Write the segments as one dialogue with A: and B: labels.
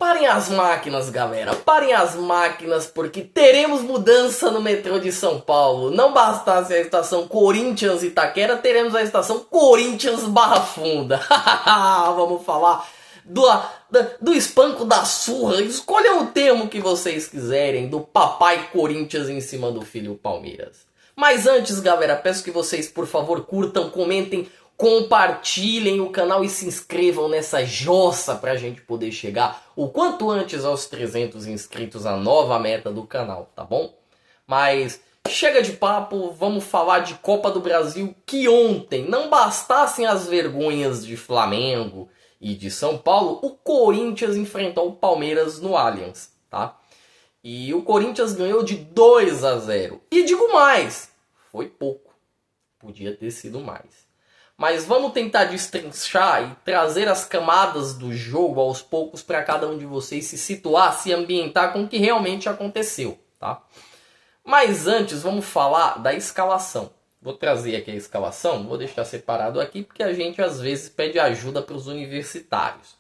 A: Parem as máquinas, galera. Parem as máquinas, porque teremos mudança no metrô de São Paulo. Não bastasse a estação Corinthians Itaquera, teremos a estação Corinthians Barra Funda. Vamos falar do espanco da surra. Escolham o termo que vocês quiserem, do papai Corinthians em cima do filho Palmeiras. Mas antes, galera, peço que vocês, por favor, curtam, comentem, compartilhem o canal e se inscrevam nessa jossa pra gente poder chegar o quanto antes aos 300 inscritos, a nova meta do canal, tá bom? Mas chega de papo, vamos falar de Copa do Brasil, que ontem não bastassem as vergonhas de Flamengo e de São Paulo, o Corinthians enfrentou o Palmeiras no Allianz, tá? E o Corinthians ganhou de 2-0. E digo mais, foi pouco, podia ter sido mais. Mas vamos tentar destrinchar e trazer as camadas do jogo aos poucos para cada um de vocês se situar, se ambientar com o que realmente aconteceu, tá? Mas antes vamos falar da escalação. Vou trazer aqui a escalação, vou deixar separado aqui porque a gente às vezes pede ajuda para os universitários.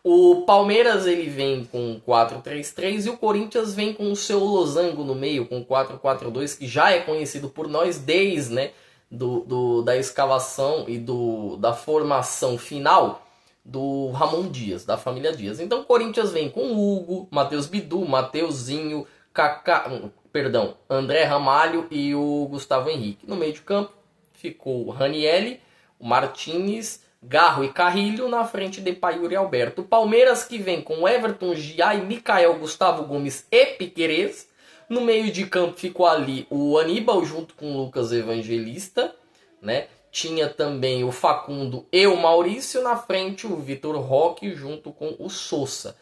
A: O Palmeiras ele vem com 4-3-3 e o Corinthians vem com o seu losango no meio, com 4-4-2, que já é conhecido por nós desde, né, da escalação e da formação final do Ramon Dias, da família Dias. Então o Corinthians vem com Hugo, Matheus Bidu, Mateuzinho, André Ramalho e o Gustavo Henrique. No meio de campo ficou o Ranieri, o Martínez, Garro e Carrilho, na frente de Paiuri e Alberto. O Palmeiras que vem com Everton, Giai, Micael, Gustavo Gomes e Piquerez. No meio de campo ficou ali o Aníbal junto com o Lucas Evangelista, né? Tinha também o Facundo e o Maurício. Na frente o Vitor Roque junto com o Sousa.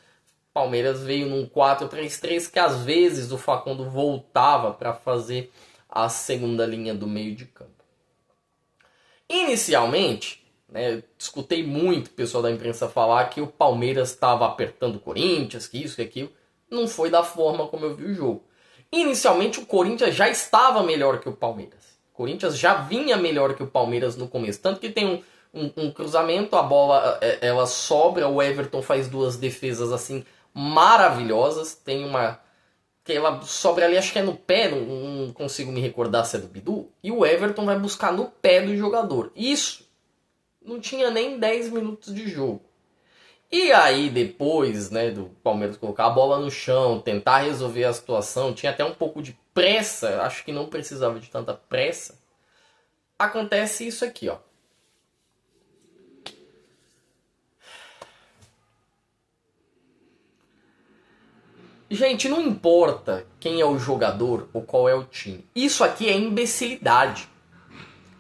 A: Palmeiras veio num 4-3-3 que às vezes o Facundo voltava para fazer a segunda linha do meio de campo. Inicialmente, né, eu escutei muito o pessoal da imprensa falar que o Palmeiras estava apertando o Corinthians, que isso, que aquilo. Não foi da forma como eu vi o jogo. Inicialmente o Corinthians já estava melhor que o Palmeiras. O Corinthians já vinha melhor que o Palmeiras no começo. Tanto que tem um cruzamento, a bola ela sobra, o Everton faz duas defesas assim maravilhosas. Tem uma que ela sobra ali, acho que é no pé, não consigo me recordar se é do Bidu. E o Everton vai buscar no pé do jogador. Isso não tinha nem 10 minutos de jogo. E aí depois, né, do Palmeiras colocar a bola no chão, tentar resolver a situação, tinha até um pouco de pressa, acho que não precisava de tanta pressa. Acontece isso aqui, ó. Gente, não importa quem é o jogador ou qual é o time. Isso aqui é imbecilidade.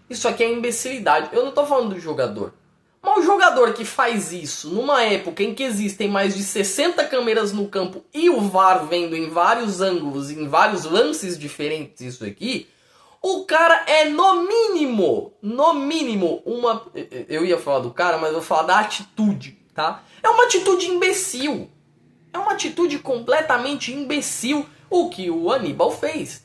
A: Isso aqui é imbecilidade. Eu não tô falando do jogador. Mas o jogador que faz isso numa época em que existem mais de 60 câmeras no campo e o VAR vendo em vários ângulos, em vários lances diferentes isso aqui, o cara é no mínimo, uma... Eu ia falar do cara, mas eu vou falar da atitude, tá? É uma atitude imbecil. É uma atitude completamente imbecil o que o Aníbal fez.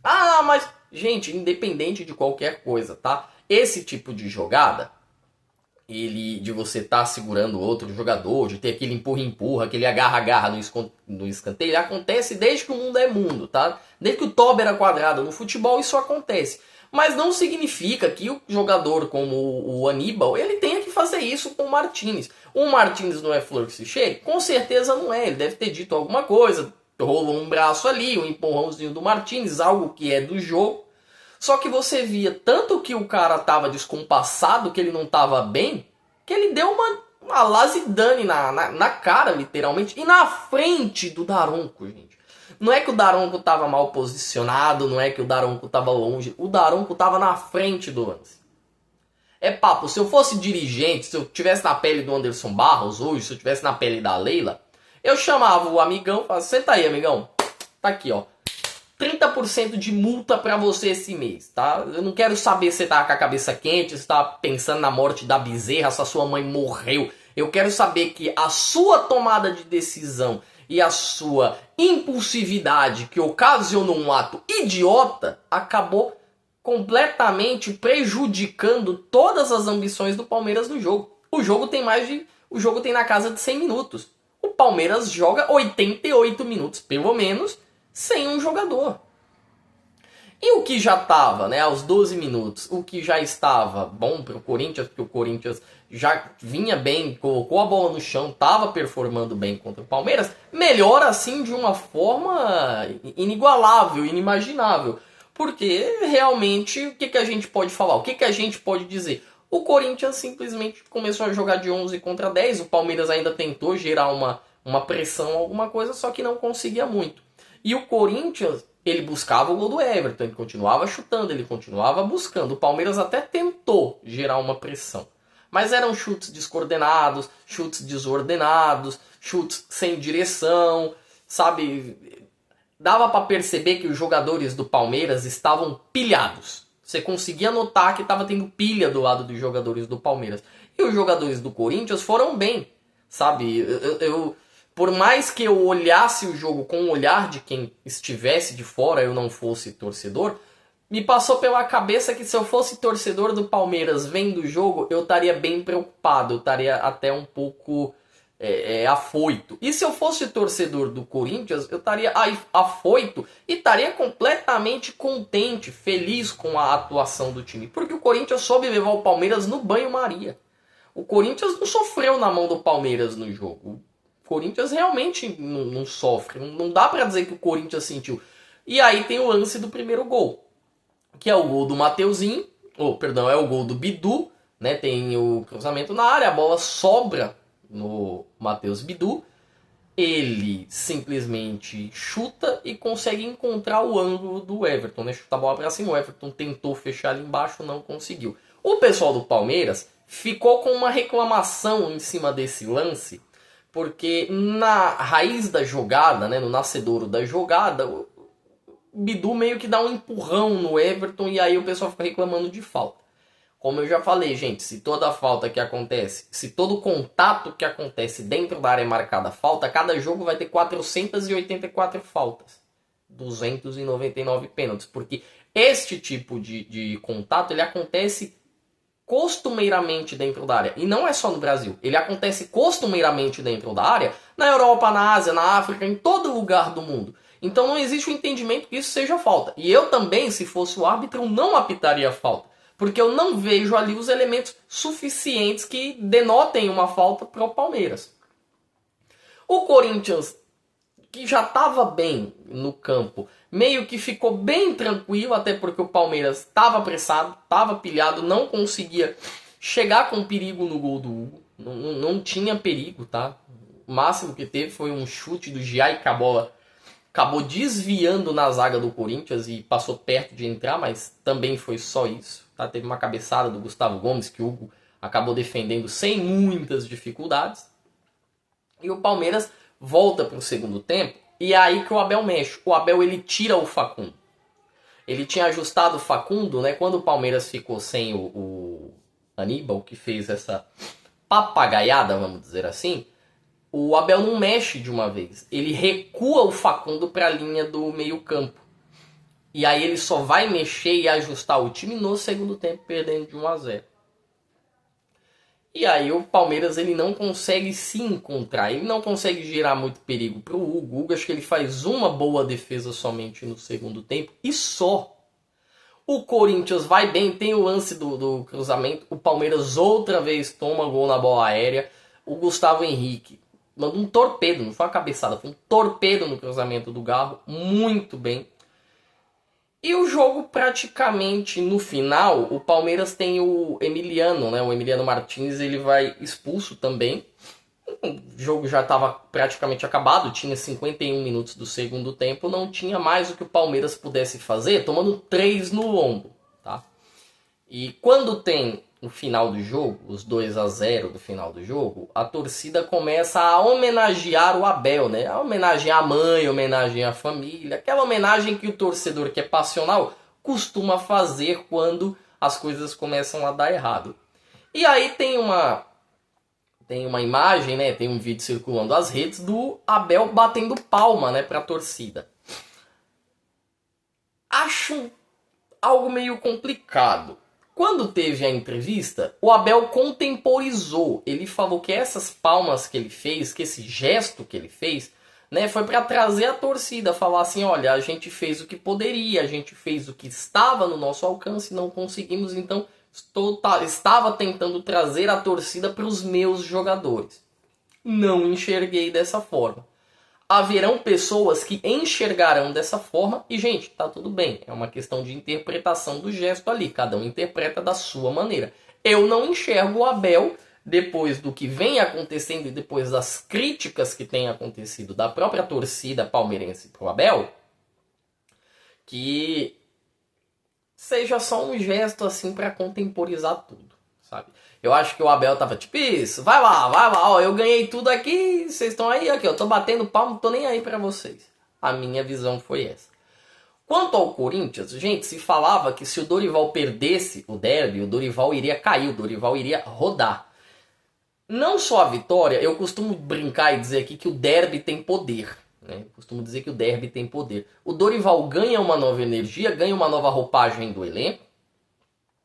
A: Ah, mas... Gente, independente de qualquer coisa, tá? Esse tipo de jogada, de você estar segurando outro jogador, de ter aquele empurra-empurra, aquele agarra-agarra no escanteio, acontece desde que o mundo é mundo, tá? Desde que o toba era quadrado no futebol, isso acontece. Mas não significa que o jogador como o Aníbal, ele tenha que fazer isso com o Martínez. O Martínez não é flor que se chegue? Com certeza não é. Ele deve ter dito alguma coisa, rolou um braço ali, um empurrãozinho do Martínez, algo que é do jogo. Só que você via tanto que o cara tava descompassado, que ele não tava bem, que ele deu uma lazidane na cara, literalmente, e na frente do Daronco, gente. Não é que o Daronco tava mal posicionado, não é que o Daronco tava longe, o Daronco tava na frente do lance. É papo, se eu fosse dirigente, se eu tivesse na pele do Anderson Barros hoje, se eu tivesse na pele da Leila, eu chamava o amigão, falava, senta aí, amigão, tá aqui, ó. 30% de multa pra você esse mês, tá? Eu não quero saber se você tá com a cabeça quente, se tá pensando na morte da bezerra, se a sua mãe morreu. Eu quero saber que a sua tomada de decisão e a sua impulsividade que ocasionou um ato idiota acabou completamente prejudicando todas as ambições do Palmeiras no jogo. O jogo tem mais de o jogo tem na casa de 100 minutos. O Palmeiras joga 88 minutos, pelo menos, sem um jogador. E o que já estava, né, aos 12 minutos, o que já estava bom para o Corinthians, porque o Corinthians já vinha bem, colocou a bola no chão, estava performando bem contra o Palmeiras, melhora assim de uma forma inigualável, inimaginável. Porque realmente, o que a gente pode falar? O que a gente pode dizer? O Corinthians simplesmente começou a jogar de 11 contra 10, o Palmeiras ainda tentou gerar uma pressão, alguma coisa, só que não conseguia muito. E o Corinthians, ele buscava o gol do Everton, ele continuava chutando, ele continuava buscando. O Palmeiras até tentou gerar uma pressão. Mas eram chutes descoordenados, chutes desordenados, chutes sem direção, sabe? Dava para perceber que os jogadores do Palmeiras estavam pilhados. Você conseguia notar que estava tendo pilha do lado dos jogadores do Palmeiras. E os jogadores do Corinthians foram bem, sabe? Por mais que eu olhasse o jogo com o olhar de quem estivesse de fora, eu não fosse torcedor, me passou pela cabeça que se eu fosse torcedor do Palmeiras vendo o jogo, eu estaria bem preocupado, eu estaria até um pouco afoito. E se eu fosse torcedor do Corinthians, eu estaria afoito e estaria completamente contente, feliz com a atuação do time. Porque o Corinthians soube levar o Palmeiras no banho-maria. O Corinthians não sofreu na mão do Palmeiras no jogo. O Corinthians realmente não sofre. Não dá pra dizer que o Corinthians sentiu. E aí tem o lance do primeiro gol, que é o gol do Mateuzinho. É o gol do Bidu. Né? Tem o cruzamento na área, a bola sobra no Matheus Bidu. Ele simplesmente chuta e consegue encontrar o ângulo do Everton, né? Chuta a bola para cima, o Everton tentou fechar ali embaixo, não conseguiu. O pessoal do Palmeiras ficou com uma reclamação em cima desse lance, porque na raiz da jogada, né, no nascedouro da jogada, o Bidu meio que dá um empurrão no Everton e aí o pessoal fica reclamando de falta. Como eu já falei, gente, se toda falta que acontece, se todo contato que acontece dentro da área é marcada falta, cada jogo vai ter 484 faltas. 299 pênaltis. Porque este tipo de contato, ele acontece costumeiramente dentro da área. E não é só no Brasil. Ele acontece costumeiramente dentro da área na Europa, na Ásia, na África, em todo lugar do mundo. Então não existe o entendimento que isso seja falta. E eu também, se fosse o árbitro, não apitaria falta. Porque eu não vejo ali os elementos suficientes que denotem uma falta para o Palmeiras. O Corinthians, que já estava bem no campo, meio que ficou bem tranquilo, até porque o Palmeiras estava apressado, estava pilhado, não conseguia chegar com perigo no gol do Hugo. Não tinha perigo, tá? O máximo que teve foi um chute do Giai que a bola acabou desviando na zaga do Corinthians e passou perto de entrar, mas também foi só isso. Tá? Teve uma cabeçada do Gustavo Gomes que o Hugo acabou defendendo sem muitas dificuldades. E o Palmeiras volta para o segundo tempo e é aí que o Abel mexe. O Abel, ele tira o Facundo. Ele tinha ajustado o Facundo, né? Quando o Palmeiras ficou sem o Aníbal, que fez essa papagaiada, vamos dizer assim, o Abel não mexe de uma vez. Ele recua o Facundo para a linha do meio-campo. E aí ele só vai mexer e ajustar o time no segundo tempo, perdendo de 1-0. E aí o Palmeiras, ele não consegue se encontrar. Ele não consegue gerar muito perigo para o Hugo. O Hugo, acho que ele faz uma boa defesa somente no segundo tempo. E só. O Corinthians vai bem, tem o lance do cruzamento. O Palmeiras outra vez toma gol na bola aérea. O Gustavo Henrique manda um torpedo, não foi uma cabeçada, foi um torpedo no cruzamento do Garro, muito bem. E o jogo praticamente no final, o Palmeiras tem o Emiliano, né? O Emiliano Martins, ele vai expulso também. O jogo já estava praticamente acabado, tinha 51 minutos do segundo tempo, não tinha mais o que o Palmeiras pudesse fazer, tomando 3 no lombo, tá? E quando tem no final do jogo, os 2-0 do final do jogo, a torcida começa a homenagear o Abel, né? A homenagear a mãe, homenagear a família, aquela homenagem que o torcedor que é passional costuma fazer quando as coisas começam a dar errado. E aí tem uma imagem, né? Tem um vídeo circulando as redes do Abel batendo palma, né, para a torcida. Acho algo meio complicado. quando teve a entrevista, o Abel contemporizou. Ele falou que essas palmas que ele fez, que esse gesto que ele fez, né, foi para trazer a torcida, falar assim, olha, a gente fez o que poderia, a gente fez o que estava no nosso alcance, não conseguimos, então estava tentando trazer a torcida para os meus jogadores. Não enxerguei dessa forma. Haverão pessoas que enxergarão dessa forma e, gente, tá tudo bem. É uma questão de interpretação do gesto ali. Cada um interpreta da sua maneira. Eu não enxergo o Abel, depois do que vem acontecendo e depois das críticas que têm acontecido da própria torcida palmeirense pro Abel, que seja só um gesto assim para contemporizar tudo, sabe? Eu acho que o Abel tava tipo isso, vai lá, ó, eu ganhei tudo aqui, vocês estão aí, aqui, eu tô batendo palmo, não tô nem aí pra vocês. A minha visão foi essa. Quanto ao Corinthians, gente, se falava que se o Dorival perdesse o derby, o Dorival iria cair, o Dorival iria rodar. Não só a vitória, eu costumo brincar e dizer aqui que o derby tem poder. Né? Eu costumo dizer que o derby tem poder. O Dorival ganha uma nova energia, ganha uma nova roupagem do elenco.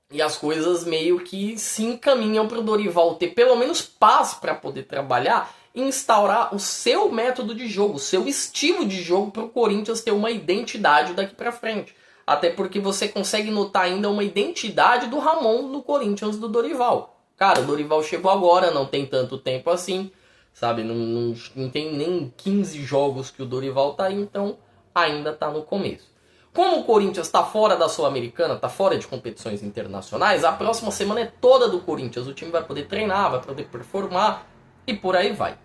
A: E as coisas meio que se encaminham para o Dorival ter pelo menos paz para poder trabalhar e instaurar o seu método de jogo, o seu estilo de jogo para o Corinthians ter uma identidade daqui para frente. Até porque você consegue notar ainda uma identidade do Ramon no Corinthians do Dorival. Cara, o Dorival chegou agora, não tem tanto tempo assim, sabe? Não tem nem 15 jogos que o Dorival tá aí, então ainda tá no começo. Como o Corinthians está fora da Sul-Americana, está fora de competições internacionais, a próxima semana é toda do Corinthians. O time vai poder treinar, vai poder performar e por aí vai.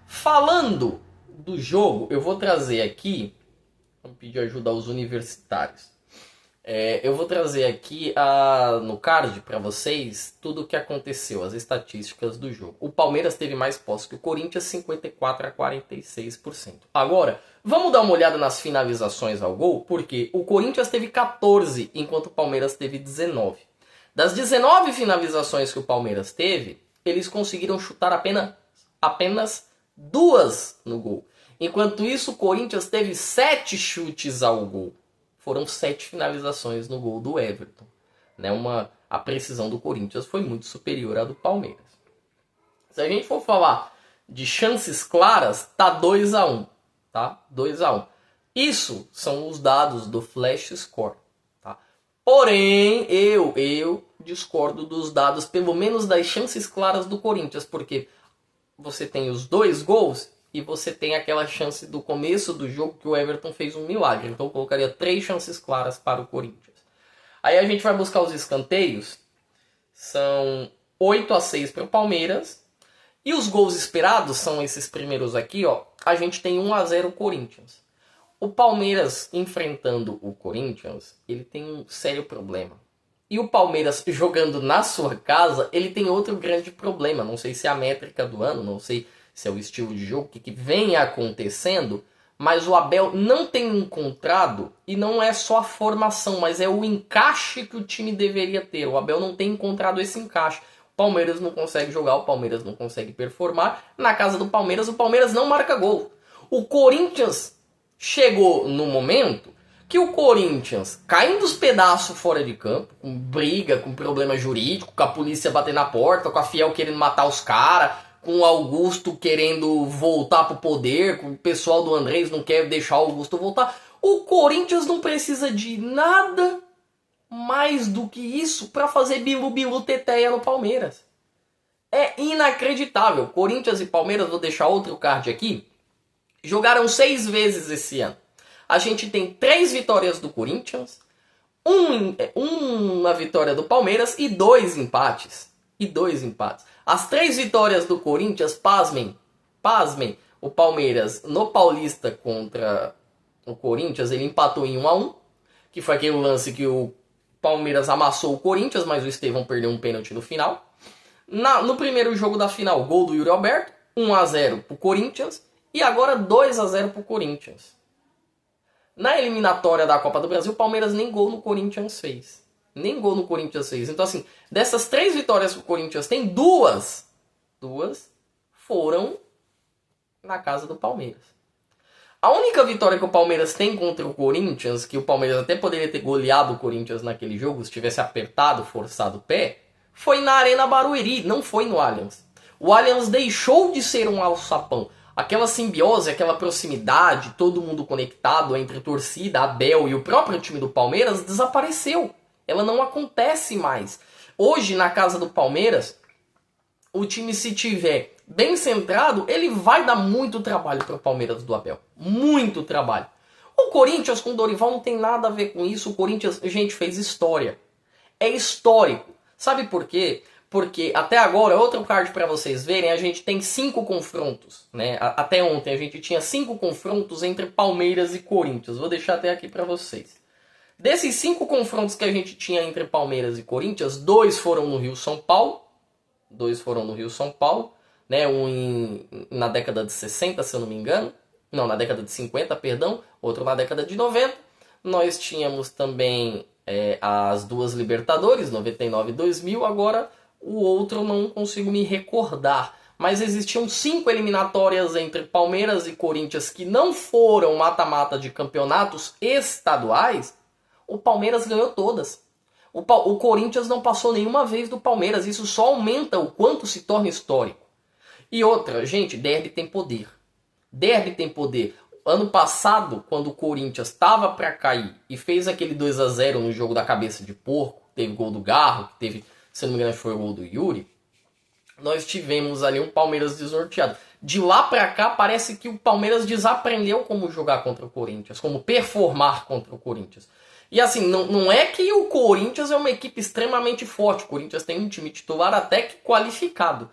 A: Falando do jogo, eu vou trazer aqui, vamos pedir ajuda aos universitários. Eu vou trazer aqui no card para vocês tudo o que aconteceu, as estatísticas do jogo. O Palmeiras teve mais posse que o Corinthians, 54% a 46%. Agora, vamos dar uma olhada nas finalizações ao gol, porque o Corinthians teve 14, enquanto o Palmeiras teve 19. Das 19 finalizações que o Palmeiras teve, eles conseguiram chutar apenas 2 no gol. Enquanto isso, o Corinthians teve 7 chutes ao gol. Foram 7 finalizações no gol do Everton. Né? A precisão do Corinthians foi muito superior à do Palmeiras. Se a gente for falar de chances claras, tá 2-1. Tá? 2-1. Isso são os dados do Flash Score. Tá? Porém, eu discordo dos dados, pelo menos das chances claras do Corinthians, porque você tem os 2 gols e você tem aquela chance do começo do jogo que o Everton fez um milagre. Então eu colocaria 3 chances claras para o Corinthians. Aí a gente vai buscar os escanteios. São 8-6 para o Palmeiras. E os gols esperados são esses primeiros aqui, ó. A gente tem 1-0 Corinthians. O Palmeiras enfrentando o Corinthians, ele tem um sério problema. E o Palmeiras jogando na sua casa, ele tem outro grande problema. Não sei se é a métrica do ano, não sei se é o estilo de jogo, o que vem acontecendo, mas o Abel não tem encontrado, e não é só a formação, mas é o encaixe que o time deveria ter. O Abel não tem encontrado esse encaixe. O Palmeiras não consegue jogar, o Palmeiras não consegue performar. Na casa do Palmeiras, o Palmeiras não marca gol. O Corinthians chegou no momento que o Corinthians, caindo os pedaços fora de campo, com briga, com problema jurídico, com a polícia batendo na porta, com a Fiel querendo matar os caras, com o Augusto querendo voltar pro poder, com o pessoal do Andrés não quer deixar o Augusto voltar. O Corinthians não precisa de nada mais do que isso para fazer bilu-bilu teteia no Palmeiras. É inacreditável. Corinthians e Palmeiras, vou deixar outro card aqui, jogaram 6 vezes esse ano. A gente tem 3 vitórias do Corinthians, uma vitória do Palmeiras e 2 empates. As 3 vitórias do Corinthians, pasmem, o Palmeiras no Paulista contra o Corinthians, ele empatou em 1-1, que foi aquele lance que o Palmeiras amassou o Corinthians, mas o Estevão perdeu um pênalti no final. No primeiro jogo da final, gol do Yuri Alberto, 1-0 pro Corinthians, e agora 2-0 pro Corinthians. Na eliminatória da Copa do Brasil, o Palmeiras nem gol no Corinthians fez. Então, assim, dessas 3 vitórias que o Corinthians tem, duas foram na casa do Palmeiras. A única vitória que o Palmeiras tem contra o Corinthians, que o Palmeiras até poderia ter goleado o Corinthians naquele jogo, se tivesse apertado, forçado o pé, foi na Arena Barueri, não foi no Allianz. O Allianz deixou de ser um alçapão. Aquela simbiose, aquela proximidade, todo mundo conectado entre torcida, Abel e o próprio time do Palmeiras desapareceu. Ela não acontece mais. Hoje, na casa do Palmeiras, o time, se tiver bem centrado, ele vai dar muito trabalho para o Palmeiras do Abel. Muito trabalho. O Corinthians com o Dorival não tem nada a ver com isso. O Corinthians, gente, fez história. É histórico. Sabe por quê? Porque até agora, outro card para vocês verem, a gente tem 5 confrontos, né? Até ontem a gente tinha 5 confrontos entre Palmeiras e Corinthians. Vou deixar até aqui para vocês. Desses 5 confrontos que a gente tinha entre Palmeiras e Corinthians, 2 foram no Rio São Paulo. 2 foram no Rio São Paulo, né? Na década de 60, se eu não me engano. Não, na década de 50, perdão. Outro na década de 90. Nós tínhamos também as 2 Libertadores, 99 e 2000. Agora, o outro não consigo me recordar. Mas existiam 5 eliminatórias entre Palmeiras e Corinthians que não foram mata-mata de campeonatos estaduais. O Palmeiras ganhou todas. O Corinthians não passou nenhuma vez do Palmeiras. Isso só aumenta o quanto se torna histórico. E outra, gente, derby tem poder. Derby tem poder. Ano passado, quando o Corinthians estava para cair e fez aquele 2-0 no jogo da cabeça de porco, teve gol do Garro, que teve, se não me engano, foi o gol do Yuri, nós tivemos ali um Palmeiras desnorteado. De lá para cá, parece que o Palmeiras desaprendeu como jogar contra o Corinthians, como performar contra o Corinthians. E assim, não é que o Corinthians é uma equipe extremamente forte. O Corinthians tem um time titular até que qualificado.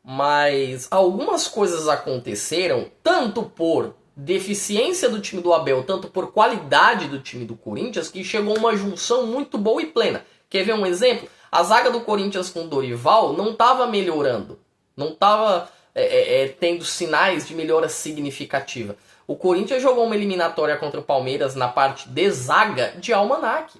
A: Mas algumas coisas aconteceram, tanto por deficiência do time do Abel, tanto por qualidade do time do Corinthians, que chegou a uma junção muito boa e plena. Quer ver um exemplo? A zaga do Corinthians com o Dorival não estava melhorando. Não estava tendo sinais de melhora significativa. O Corinthians jogou uma eliminatória contra o Palmeiras na parte de zaga de almanaque.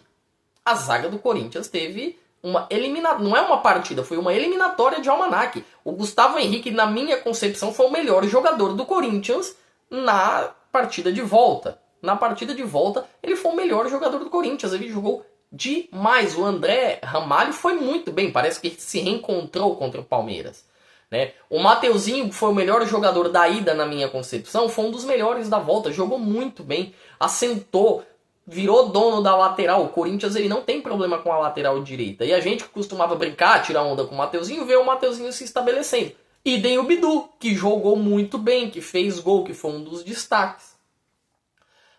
A: A zaga do Corinthians teve uma eliminatória, não é uma partida, foi uma eliminatória de almanaque. O Gustavo Henrique, na minha concepção, foi o melhor jogador do Corinthians na partida de volta. Na partida de volta, ele foi o melhor jogador do Corinthians. Ele jogou demais. O André Ramalho foi muito bem. Parece que se reencontrou contra o Palmeiras, né? O Mateuzinho, que foi o melhor jogador da ida na minha concepção, foi um dos melhores da volta. Jogou muito bem. Assentou. Virou dono da lateral. O Corinthians ele não tem problema com a lateral direita. E a gente que costumava brincar, tirar onda com o Mateuzinho, vê o Mateuzinho se estabelecendo. Idem o Bidu, que jogou muito bem, que fez gol, que foi um dos destaques.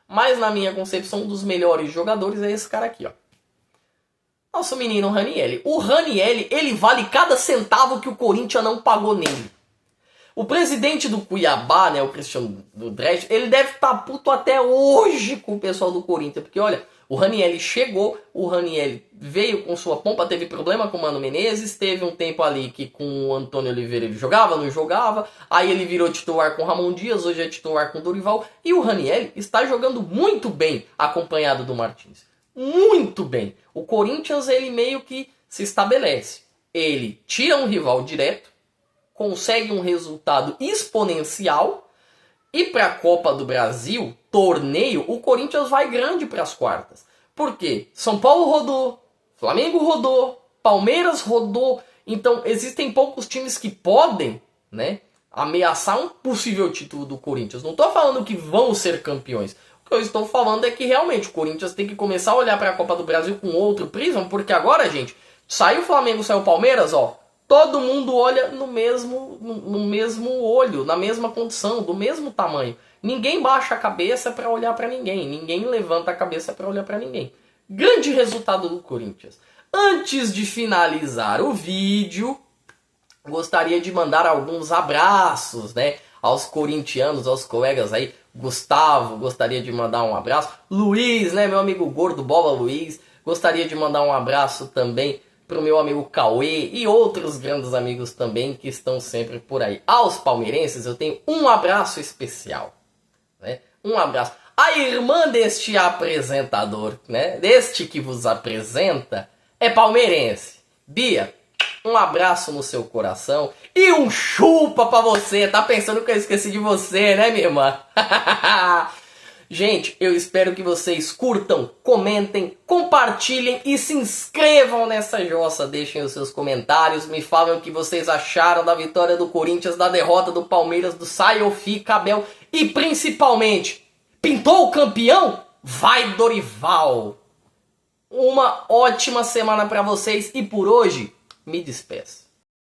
A: Mas na minha concepção, um dos melhores jogadores é esse cara aqui, ó. Nosso menino Ranieri. O Ranieri, ele vale cada centavo que o Corinthians não pagou nele. O presidente do Cuiabá, né, o Cristiano do Dresch, ele deve estar puto até hoje com o pessoal do Corinthians. Porque, olha, o Ranieri chegou, o Ranieri veio com sua pompa, teve problema com o Mano Menezes, teve um tempo ali que com o Antônio Oliveira ele jogava, não jogava, aí ele virou titular com o Ramon Dias, hoje é titular com o Dorival, e o Ranieri está jogando muito bem acompanhado do Martins. Muito bem. O Corinthians, ele meio que se estabelece. Ele tira um rival direto, consegue um resultado exponencial, e para a Copa do Brasil, torneio, o Corinthians vai grande para as quartas. Por quê? São Paulo rodou, Flamengo rodou, Palmeiras rodou. Então existem poucos times que podem, né, ameaçar um possível título do Corinthians. Não estou falando que vão ser campeões. O que eu estou falando é que realmente o Corinthians tem que começar a olhar para a Copa do Brasil com outro prisma. Porque agora, gente, saiu o Flamengo, saiu o Palmeiras, ó. Todo mundo olha no mesmo olho, na mesma condição, do mesmo tamanho. Ninguém baixa a cabeça para olhar para ninguém. Ninguém levanta a cabeça para olhar para ninguém. Grande resultado do Corinthians. Antes de finalizar o vídeo, gostaria de mandar alguns abraços, né, aos corintianos, aos colegas aí. Gustavo, gostaria de mandar um abraço. Luiz, né, meu amigo gordo, Bola Luiz. Gostaria de mandar um abraço também para o meu amigo Cauê e outros grandes amigos também que estão sempre por aí. Aos palmeirenses eu tenho um abraço especial, né? Um abraço. A irmã deste apresentador, né? Deste que vos apresenta, é palmeirense. Bia, um abraço no seu coração e um chupa pra você. Tá pensando que eu esqueci de você, né, minha irmã? Gente, eu espero que vocês curtam, comentem, compartilhem e se inscrevam nessa jossa. Deixem os seus comentários, me falem o que vocês acharam da vitória do Corinthians, da derrota do Palmeiras, do Saio Fica Abel e principalmente, pintou o campeão? Vai Dorival! Uma ótima semana para vocês e por hoje, me despeço.